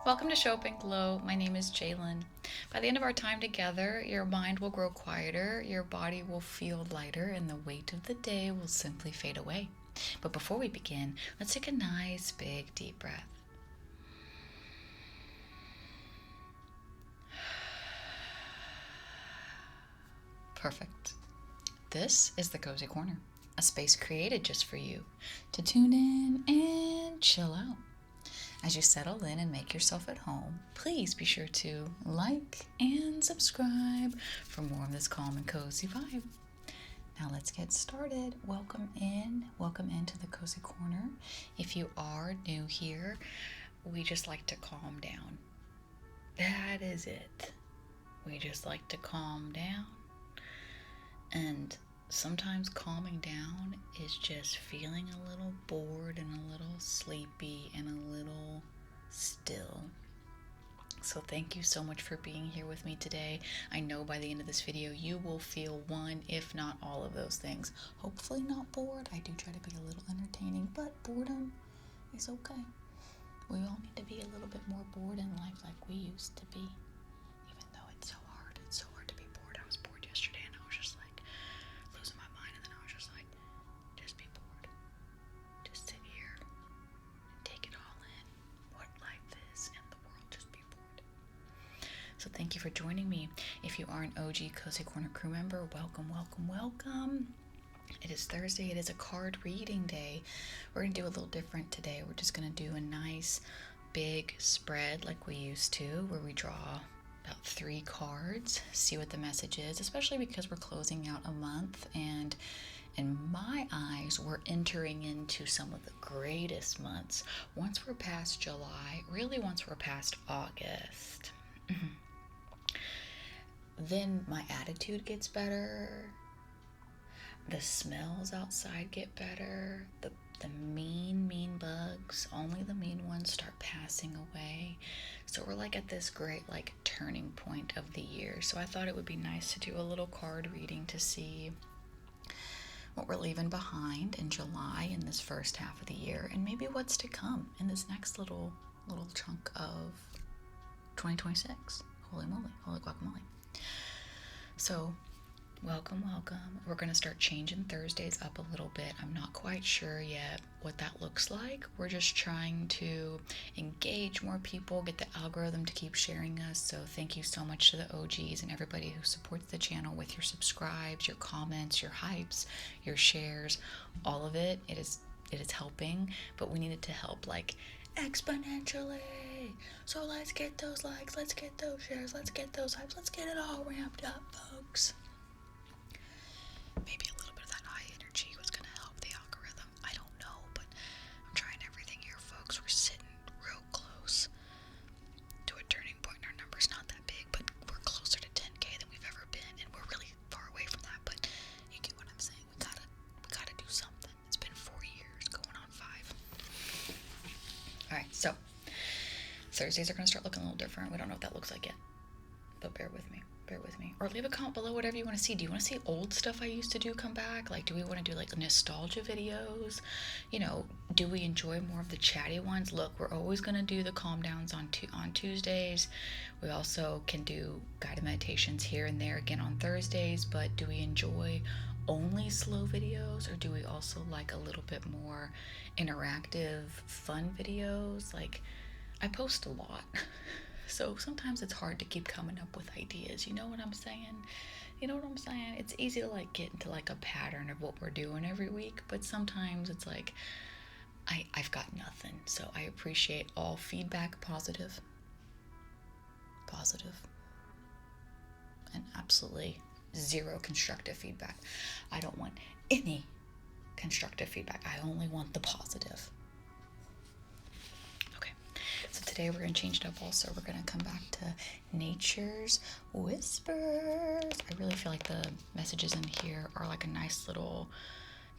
Welcome to Show Up and Glow. My name is Jalen. By the end of our time together, your mind will grow quieter, your body will feel lighter, and the weight of the day will simply fade away. But before we begin, let's take a nice big deep breath. Perfect. This is the Cozy Corner, a space created just for you to tune in and chill out. As you settle in and make yourself at home, please be sure to like and subscribe for more of this calm and cozy vibe. Now let's get started. Welcome into the Cozy Corner. If you are new here, we just like to calm down. That is it. We just like to calm down. And sometimes calming down is just feeling a little bored and a little sleepy and a little still. So thank you so much for being here with me today. I know by the end of this video you will feel one, if not all of those things. Hopefully not bored. I do try to be a little entertaining, but boredom is okay. We all need to be a little bit more bored in life like we used to be. Even though it's so hard. It's so hard to be bored. I was bored yesterday and I was just like losing my mind, and then I was just like, just be bored. Just sit here and take it all in. What life is in the world. Just be bored. So thank you for joining me. If you are an OG Cozy Corner crew member, welcome, welcome, welcome. It is Thursday. It is a card reading day. We're going to do a little different today. We're just going to do a nice big spread like we used to, where we draw about 3 cards, see what the message is, especially because we're closing out a month, and in my eyes, we're entering into some of the greatest months. Once we're past July, really once we're past August, then my attitude gets better. The smells outside get better. The mean bugs, only the mean ones, start passing away. So we're like at this great like turning point of the year. So I thought it would be nice to do a little card reading to see what we're leaving behind in July in this first half of the year, and maybe what's to come in this next little chunk of 2026. Holy moly, holy guacamole. So welcome. We're going to start changing Thursdays up a little bit. I'm not quite sure yet what that looks like. We're just trying to engage more people, get the algorithm to keep sharing us. So thank you so much to the OGs and everybody who supports the channel with your subscribes, your comments, your hypes, your shares, all of it. It is helping, but we needed to help like exponentially. So let's get those likes, let's get those shares, let's get those hypes, let's get it all ramped up, folks. Maybe a little bit of that high energy was going to help the algorithm. I don't know, but I'm trying everything here, folks. We're sitting real close to a turning point in our numbers. Not that big, but we're closer to 10K than we've ever been, and we're really far away from that. But you get what I'm saying. We gotta do something. It's been 4 years, going on 5. All right, so Thursdays are going to start looking a little different. We don't know what that looks like yet, but bear with me. Or leave a comment below, whatever you want to see. Do you want to see old stuff I used to do come back? Like, do we want to do like nostalgia videos? You know, do we enjoy more of the chatty ones? Look, we're always going to do the calm downs on Tuesdays. We also can do guided meditations here and there again on Thursdays, but do we enjoy only slow videos, or do we also like a little bit more interactive, fun videos? Like, I post a lot. So sometimes it's hard to keep coming up with ideas. You know what I'm saying? It's easy to like get into like a pattern of what we're doing every week, but sometimes it's like I've got nothing. So I appreciate all feedback, positive, and absolutely zero constructive feedback. I don't want any constructive feedback. I only want the positive. So today we're going to change it up also. We're going to come back to nature's whispers. I really feel like the messages in here are like a nice little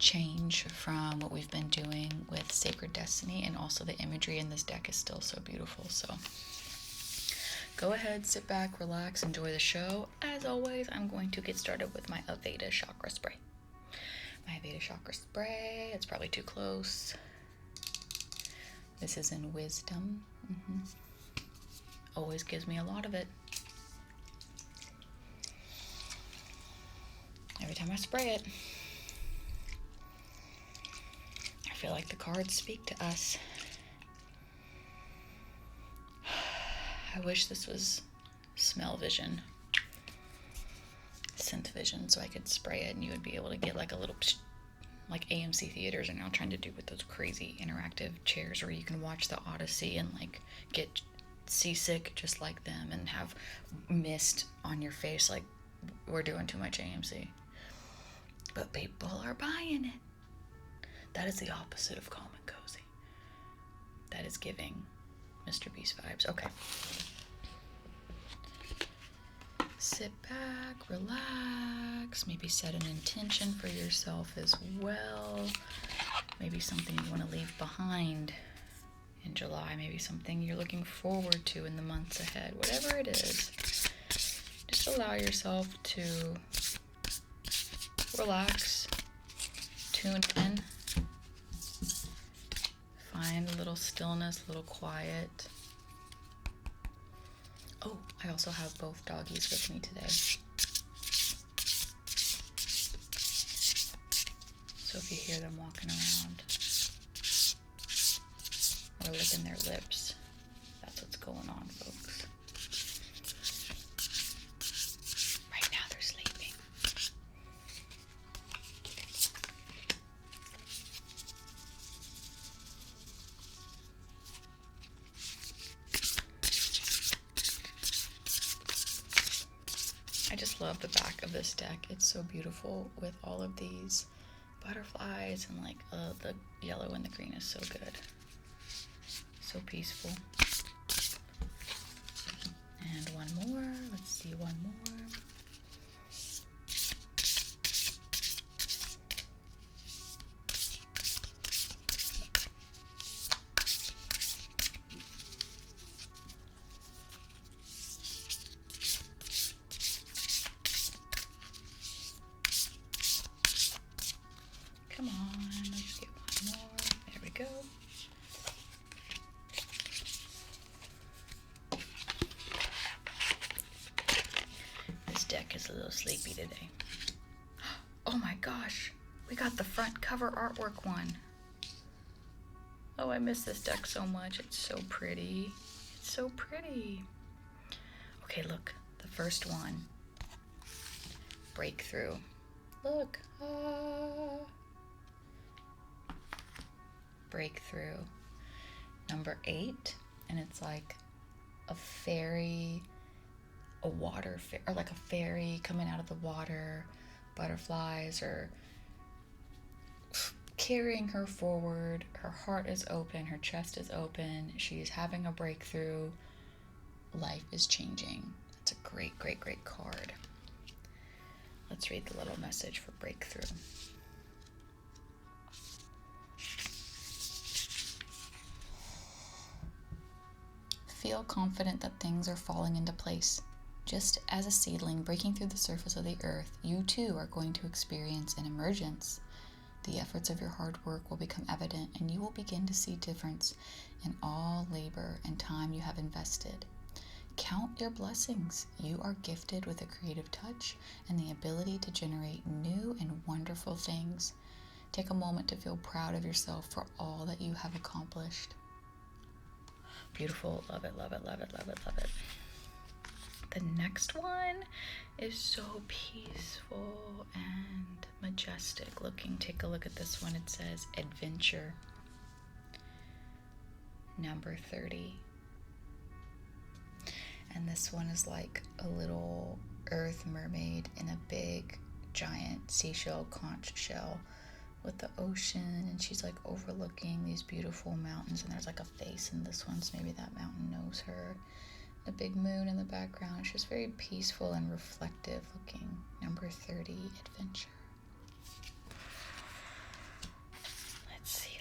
change from what we've been doing with Sacred Destiny, and also the imagery in this deck is still so beautiful. So go ahead, sit back, relax, enjoy the show. As always, I'm going to get started with my Aveda chakra spray. It's probably too close. This is in wisdom. Always gives me a lot of it. Every time I spray it, I feel like the cards speak to us. I wish this was smell vision, scent vision, so I could spray it and you would be able to get like a little psh, like AMC theaters are now trying to do with those crazy interactive chairs where you can watch the Odyssey and like get seasick just like them and have mist on your face like we're doing too much AMC. But people are buying it. That is the opposite of calm and cozy. That is giving Mr. Beast vibes. Okay. Sit back, relax, maybe set an intention for yourself as well. Maybe something you want to leave behind in July, maybe something you're looking forward to in the months ahead. Whatever it is, just allow yourself to relax, tune in, find a little stillness, a little quiet. Oh, I also have both doggies with me today. So if you hear them walking around or licking their lips, that's what's going on, folks. Right now they're sleeping. I just love the back of this deck. It's so beautiful with all of these butterflies and like the yellow and the green is so good. So peaceful. And one more. Let's see, one more. Come on, let's get one more. There we go. This deck is a little sleepy today. Oh my gosh, we got the front cover artwork one. Oh, I miss this deck so much. It's so pretty. It's so pretty. Okay, look, the first one. Breakthrough. Look. Breakthrough. Number 8, and it's like a fairy, a water fairy, or like a fairy coming out of the water. Butterflies are carrying her forward. Her heart is open, her chest is open. She's having a breakthrough. Life is changing. It's a great, great, great card. Let's read the little message for breakthrough. Feel confident that things are falling into place. Just as a seedling breaking through the surface of the earth, you too are going to experience an emergence. The efforts of your hard work will become evident, and you will begin to see difference in all labor and time you have invested. Count your blessings. You are gifted with a creative touch and the ability to generate new and wonderful things. Take a moment to feel proud of yourself for all that you have accomplished. Beautiful. Love it, love it, love it, love it, love it. The next one is so peaceful and majestic looking. Take a look at this one. It says adventure. Number 30. And this one is like a little earth mermaid in a big giant seashell conch shell with the ocean, and she's like overlooking these beautiful mountains, and there's like a face in this one, so maybe that mountain knows her. A big moon in the background. She's very peaceful and reflective looking. Number 30, adventure. Let's see.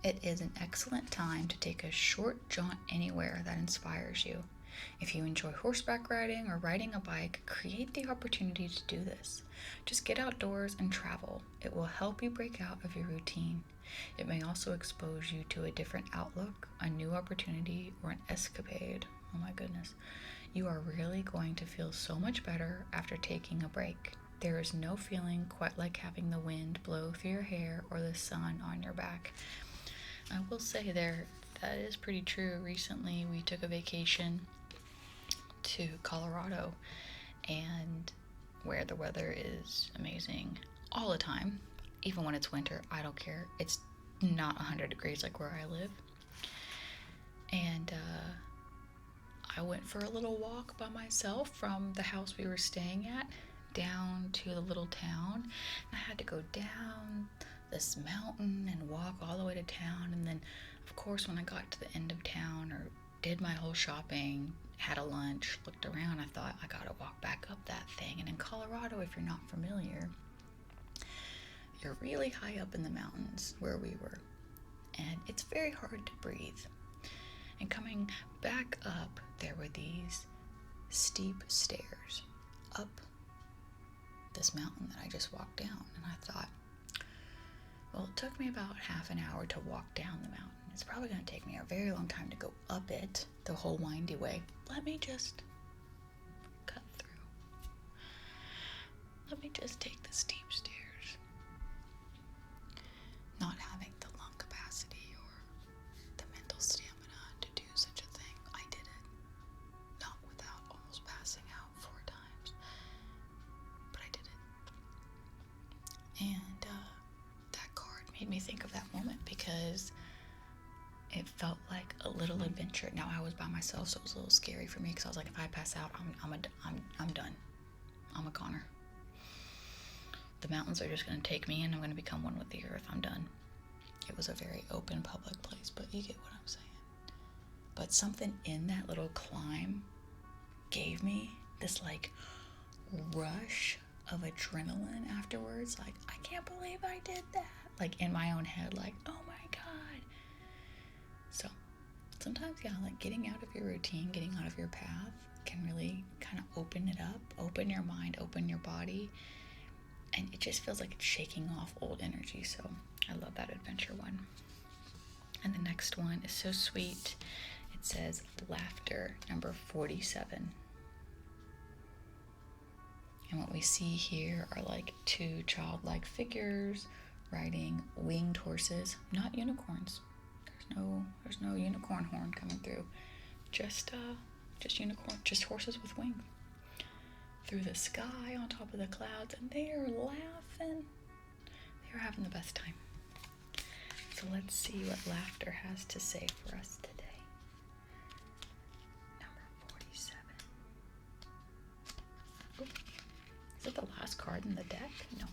It is an excellent time to take a short jaunt anywhere that inspires you. If you enjoy horseback riding or riding a bike, create the opportunity to do this. Just get outdoors and travel. It will help you break out of your routine. It may also expose you to a different outlook, a new opportunity, or an escapade. Oh my goodness. You are really going to feel so much better after taking a break. There is no feeling quite like having the wind blow through your hair or the sun on your back. I will say that is pretty true. Recently, we took a vacation to Colorado, and where the weather is amazing all the time. Even when it's winter, I don't care. It's not 100 degrees like where I live. And I went for a little walk by myself from the house we were staying at down to the little town. And I had to go down this mountain and walk all the way to town. And then, of course, when I got to the end of town or did my whole shopping, had a lunch, looked around, I thought, I gotta walk back up that thing. And in Colorado, if you're not familiar, you're really high up in the mountains where we were. And it's very hard to breathe. And coming back up, there were these steep stairs up this mountain that I just walked down. And I thought, well, it took me about half an hour to walk down the mountain. It's probably going to take me a very long time to go up it the whole windy way. Let me just cut through. Let me just take the steep stairs. Not having the lung capacity or the mental stamina to do such a thing, I did it. Not without almost passing out 4 times, but I did it. And that card made me think of that moment because it felt like a little adventure. Now I was by myself, so it was a little scary for me because I was like, if I pass out, I'm done. I'm a goner. The mountains are just going to take me and I'm going to become one with the earth. I'm done. It was a very open public place, but you get what I'm saying. But something in that little climb gave me this like rush of adrenaline afterwards. Like, I can't believe I did that. Like in my own head, like, oh my God. So sometimes, yeah, like getting out of your routine, getting out of your path can really kind of open it up, open your mind, open your body. And it just feels like it's shaking off old energy. So I love that adventure one. And the next one is so sweet. It says laughter, number 47. And what we see here are like 2 childlike figures riding winged horses, not unicorns. There's no unicorn horn coming through. Just horses with wings. Through the sky on top of the clouds, and they are laughing. They are having the best time. So let's see what laughter has to say for us today. Number 47. Ooh, is it the last card in the deck? No.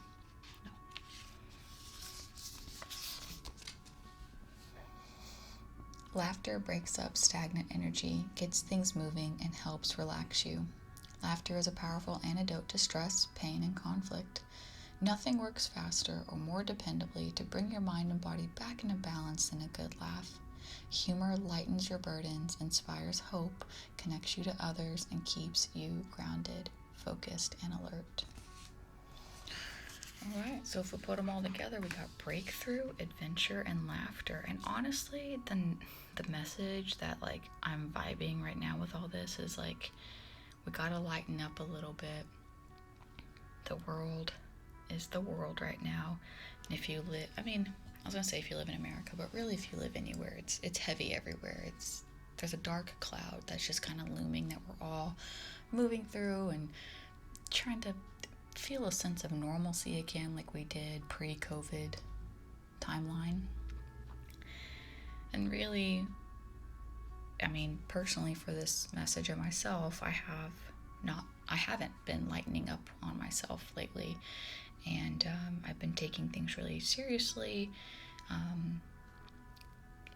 Laughter breaks up stagnant energy, gets things moving, and helps relax you. Laughter is a powerful antidote to stress, pain, and conflict. Nothing works faster or more dependably to bring your mind and body back into balance than a good laugh. Humor lightens your burdens, inspires hope, connects you to others, and keeps you grounded, focused, and alert. All right, so if we put them all together, we got breakthrough, adventure, and laughter. And honestly, the message that like I'm vibing right now with all this is like, we gotta lighten up a little bit. The world is the world right now. And if you live, I was gonna say if you live in America, but really if you live anywhere, it's heavy everywhere. There's a dark cloud that's just kind of looming that we're all moving through and trying to feel a sense of normalcy again like we did pre-COVID timeline. And really, personally for this message of myself, I haven't been lightening up on myself lately, and I've been taking things really seriously,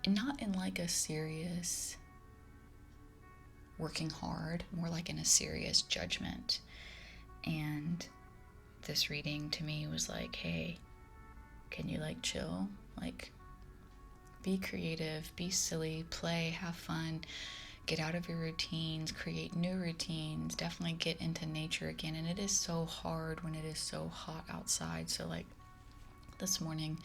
not in like a serious working hard, more like in a serious judgment. And this reading to me was like, hey, can you like chill? Like, be creative, be silly, play, have fun, get out of your routines, create new routines, definitely get into nature again. And it is so hard when it is so hot outside. So like this morning,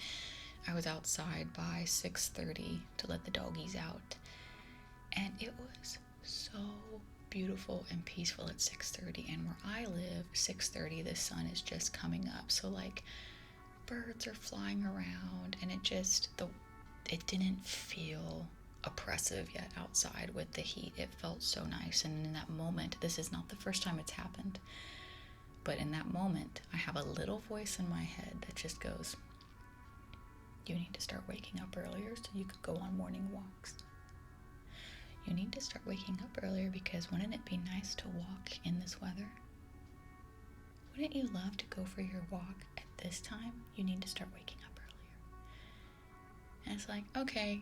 I was outside by 6:30 to let the doggies out. And it was so beautiful and peaceful at 6:30. And where I live, 6:30, the sun is just coming up. So like birds are flying around, and it didn't feel oppressive yet outside with the heat. It felt so nice. And in that moment, this is not the first time it's happened, but in that moment, I have a little voice in my head that just goes, you need to start waking up earlier so you could go on morning walks. You need to start waking up earlier because wouldn't it be nice to walk in this weather? Wouldn't you love to go for your walk at this time? You need to start waking up earlier. And it's like, okay,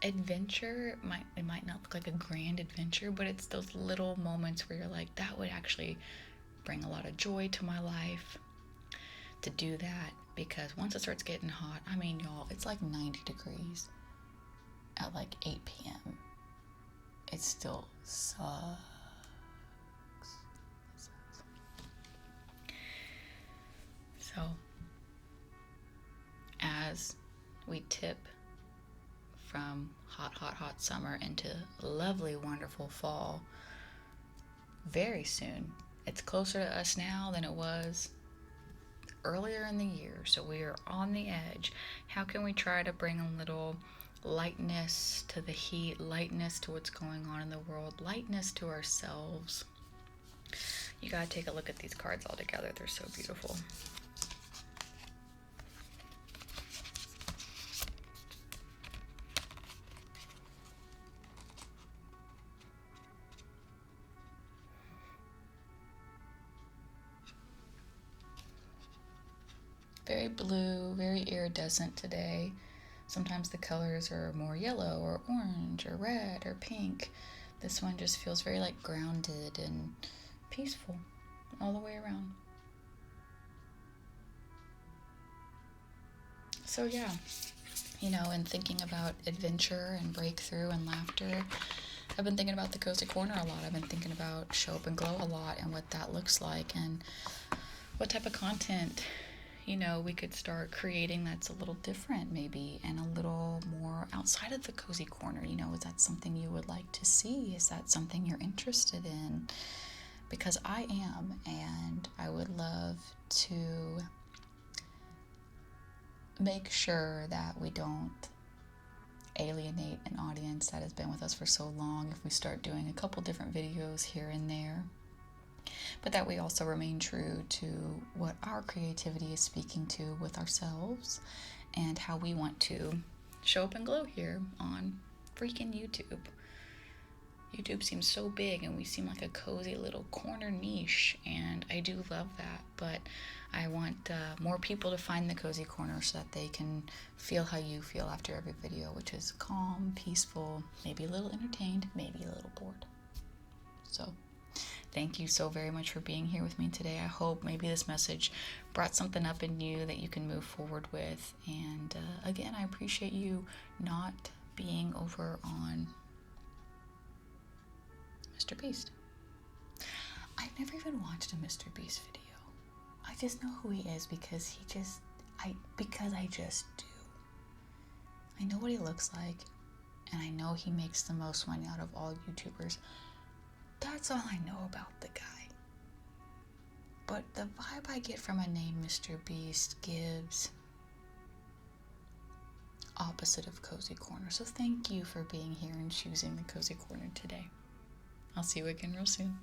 adventure, it might not look like a grand adventure, but it's those little moments where you're like, that would actually bring a lot of joy to my life to do that. Because once it starts getting hot, I mean, y'all, it's like 90 degrees at like 8 p.m. It still sucks. So, as we tip from hot summer into lovely, wonderful fall, very soon, it's closer to us now than it was earlier in the year. So we are on the edge. How can we try to bring a little lightness to the heat, lightness to what's going on in the world, lightness to ourselves? You gotta take a look at these cards all together. They're so beautiful. Very blue, very iridescent today. Sometimes the colors are more yellow or orange or red or pink. This one just feels very like grounded and peaceful all the way around. So yeah, and thinking about adventure and breakthrough and laughter, I've been thinking about the Cozy Corner a lot. I've been thinking about Show Up and Glow a lot and what that looks like and what type of content we could start creating that's a little different maybe and a little more outside of the Cozy Corner. Is that something you would like to see? Is that something you're interested in? Because I am, and I would love to make sure that we don't alienate an audience that has been with us for so long if we start doing a couple different videos here and there. But that we also remain true to what our creativity is speaking to with ourselves and how we want to show up and glow here on freaking YouTube. YouTube seems so big and we seem like a cozy little corner niche, and I do love that, but I want more people to find the Cozy Corner so that they can feel how you feel after every video, which is calm, peaceful, maybe a little entertained, maybe a little bored. So thank you so very much for being here with me today. I hope maybe this message brought something up in you that you can move forward with. And again, I appreciate you not being over on Mr. Beast. I've never even watched a Mr. Beast video. I just know who he is because I just do. I know what he looks like, and I know he makes the most money out of all YouTubers. That's all I know about the guy. But the vibe I get from a name Mr. Beast gives opposite of Cozy Corner. So thank you for being here and choosing the Cozy Corner today. I'll see you again real soon.